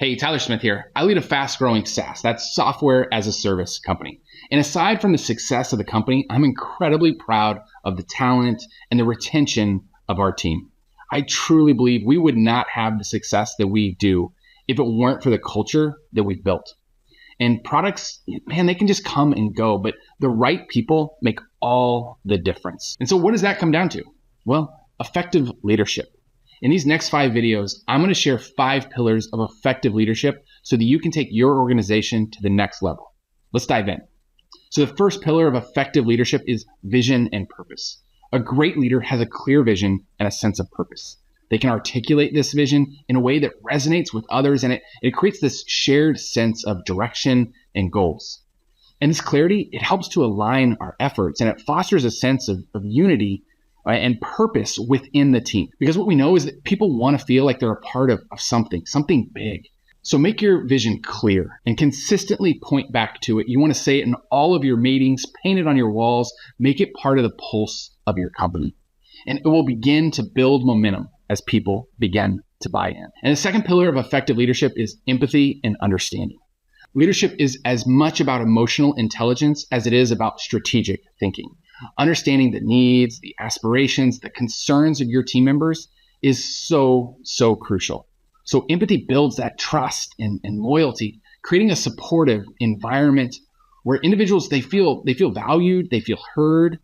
Hey, Tyler Smith here. I lead a fast-growing SaaS, that's software as a service company. And aside from the success of the company, I'm incredibly proud of the talent and the retention of our team. I truly believe we would not have the success that we do if it weren't for the culture that we've built. And products, man, they can just come and go, but the right people make all the difference. And so what does that come down to? Well, effective leadership. In these next 5 videos, I'm going to share 5 pillars of effective leadership so that you can take your organization to the next level. Let's dive in. So the first pillar of effective leadership is vision and purpose. A great leader has a clear vision and a sense of purpose. They can articulate this vision in a way that resonates with others, and it creates this shared sense of direction and goals. And this clarity, it helps to align our efforts, and it fosters a sense of unity and purpose within the team. Because what we know is that people want to feel like they're a part of something big. So make your vision clear and consistently point back to it. You want to say it in all of your meetings, paint it on your walls, make it part of the pulse of your company. And it will begin to build momentum as people begin to buy in. And the second pillar of effective leadership is empathy and understanding. Leadership is as much about emotional intelligence as it is about strategic thinking. Understanding the needs, the aspirations, the concerns of your team members is so crucial. So empathy builds that trust and loyalty, creating a supportive environment where individuals, they feel valued, they feel heard.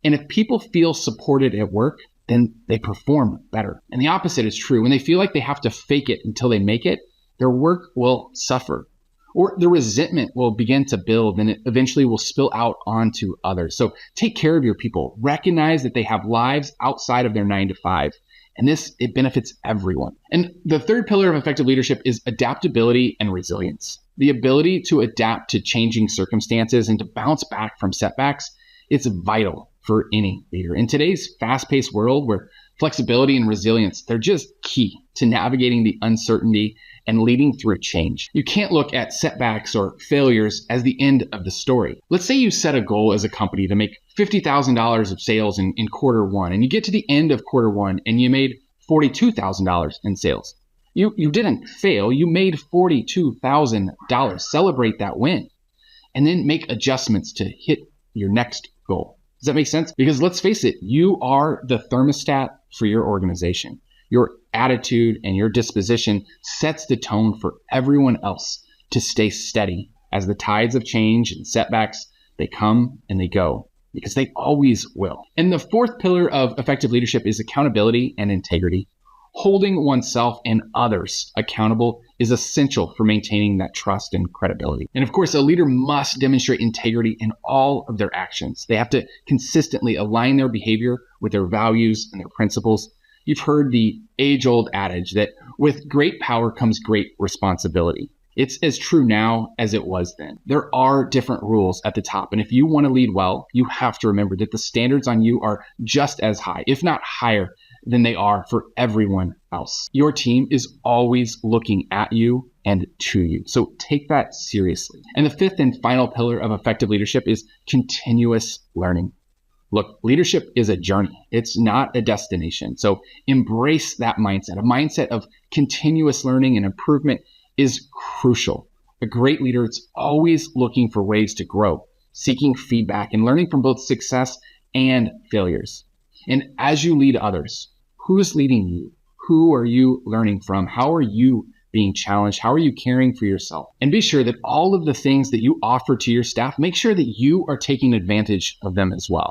And if people feel supported at work, then they perform better. And the opposite is true. When they feel like they have to fake it until they make it, their work will suffer. Or the resentment will begin to build and it eventually will spill out onto others. So take care of your people. Recognize that they have lives outside of their 9 to 5. And this, it benefits everyone. And the third pillar of effective leadership is adaptability and resilience. The ability to adapt to changing circumstances and to bounce back from setbacks, it's vital for any leader. In today's fast-paced world where flexibility and resilience, they're just key to navigating the uncertainty and leading through change. You can't look at setbacks or failures as the end of the story. Let's say you set a goal as a company to make $50,000 of sales in quarter 1, and you get to the end of quarter 1 and you made $42,000 in sales. You didn't fail, you made $42,000. Celebrate that win, and then make adjustments to hit your next goal. Does that make sense? Because let's face it, you are the thermostat for your organization. Your attitude and your disposition sets the tone for everyone else to stay steady as the tides of change and setbacks, they come and they go, because they always will. And the fourth pillar of effective leadership is accountability and integrity. Holding oneself and others accountable is essential for maintaining that trust and credibility. And of course, a leader must demonstrate integrity in all of their actions. They have to consistently align their behavior with their values and their principles. You've heard the age-old adage that with great power comes great responsibility. It's as true now as it was then. There are different rules at the top, and if you want to lead well, you have to remember that the standards on you are just as high, if not higher, than they are for everyone else. Your team is always looking at you and to you, so take that seriously. And the fifth and final pillar of effective leadership is continuous learning. Look, leadership is a journey. It's not a destination. So embrace that mindset. A mindset of continuous learning and improvement is crucial. A great leader is always looking for ways to grow, seeking feedback, and learning from both success and failures. And as you lead others, who is leading you? Who are you learning from? How are you being challenged? How are you caring for yourself? And be sure that all of the things that you offer to your staff, make sure that you are taking advantage of them as well.